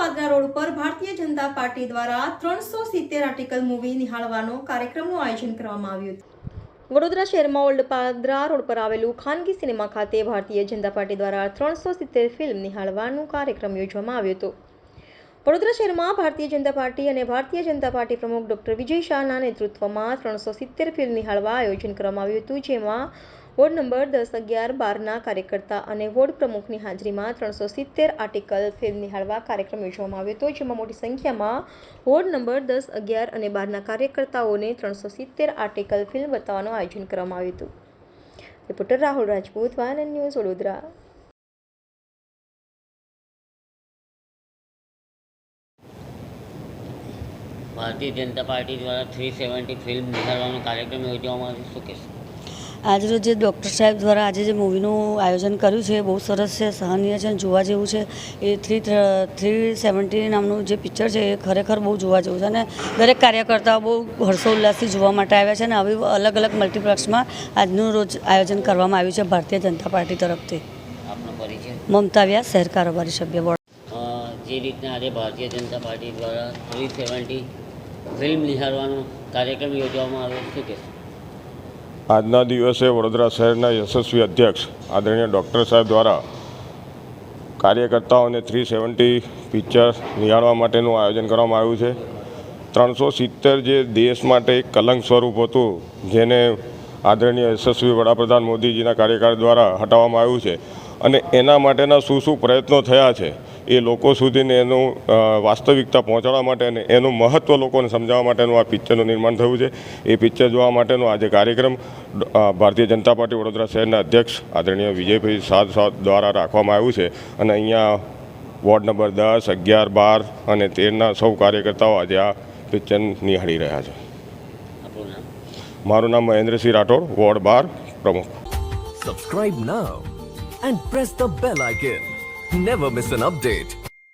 Padra road પર Bharatiya Janata party દ્વારા 370 article movie નિહાળવાનો કાર્યક્રમનું આયોજન કરવામાં આવ્યું હતું। વડોદરા શહેરમાં ઓલ્ડ પાદરા રોડ પર આવેલું ખાનગી સિનેમા ખાતે ભારતીય જનતા પાર્ટી દ્વારા 370 ફિલ્મ નિહાળવાનો કાર્યક્રમ યોજવામાં આવ્યો હતો। વડોદરા શહેરમાં ભારતીય જનતા પાર્ટી અને ભારતીય જનતા પાર્ટી પ્રમુખ ડોક્ટર વિજય શાહના નેતૃત્વમાં 370 ફિલ્મ નિહાળવા આયોજન કરવામાં આવ્યું હતું, જેમાં વોર્ડ નંબર 10, 11, 12ના કાર્યકર્તા અને વોર્ડ પ્રમુખની હાજરીમાં 370 આર્ટિકલ ફિલ્મ નિહાળવા કાર્યક્રમ યોજવામાં આવ્યો હતો, જેમાં મોટી સંખ્યામાં વોર્ડ નંબર 10, 11 અને 12ના કાર્યકર્તાઓને 370 આર્ટિકલ ફિલ્મ બતાવવાનું આયોજન કરવામાં આવ્યું હતું। Reporter Rahul Rajput, YNN news, Vadodara. Bharatiya Janata party દ્વારા 370 ફિલ્મ નિહાળવાનો કાર્યક્રમ યોજવામાં આવ્યો, શું કહેશો? આજરોજ જે ડૉક્ટર સાહેબ દ્વારા આજે જે મૂવીનું આયોજન કર્યું છે એ બહુ સરસ છે, સહનીય છે અને જોવા જેવું છે। એ 370 નામનું જે પિક્ચર છે એ ખરેખર બહુ જોવા જેવું છે અને દરેક કાર્યકર્તાઓ બહુ હર્ષોલ્લાસથી જોવા માટે આવ્યા છે અને આવી અલગ અલગ મલ્ટીપ્લેક્સમાં આજનું રોજ આયોજન કરવામાં આવ્યું છે ભારતીય જનતા પાર્ટી તરફથી। આપનો પરિચય? મમતા વ્યાસ, શહેર કારોબારી સભ્ય, બોર્ડ। જે રીતના આજે ભારતીય જનતા પાર્ટી દ્વારા 370 ફિલ્મ નિહાળવાનો કાર્યક્રમ યોજવામાં આવ્યો, શું કહેશો? આજના દિવસે વડોદરા શહેરના યશસ્વી અધ્યક્ષ આદરણીય ડૉક્ટર સાહેબ દ્વારા કાર્યકર્તાઓને 370 પિક્ચર નિહાળવા માટેનું આયોજન કરવામાં આવ્યું છે। 370 જે દેશ માટે એક કલંક સ્વરૂપ હતું, જેને આદરણીય યશસ્વી વડાપ્રધાન મોદીજીના કાર્યકાળ દ્વારા હટાવવામાં આવ્યું છે અને એના માટેના શું પ્રયત્નો થયા છે એ લોકો સુધીને એનું વાસ્તવિકતા પહોંચાડવા માટે અને એનું મહત્ત્વ લોકોને સમજાવવા માટેનું આ પિક્ચરનું નિર્માણ થયું છે। એ પિક્ચર જોવા માટેનો આજે કાર્યક્રમ ભારતીય જનતા પાર્ટી વડોદરા શહેરના અધ્યક્ષ આદરણીય વિજયભાઈ શાહ દ્વારા રાખવામાં આવ્યું છે અને અહીંયા વોર્ડ નંબર 10, 11, 12 અને 13ના સૌ કાર્યકર્તાઓ આજે આ પિક્ચર નિહાળી રહ્યા છે। મારું નામ મહેન્દ્રસિંહ રાઠોડ, વોર્ડ 12 પ્રમુખ। Subscribe now and press the bell icon. Never miss an update.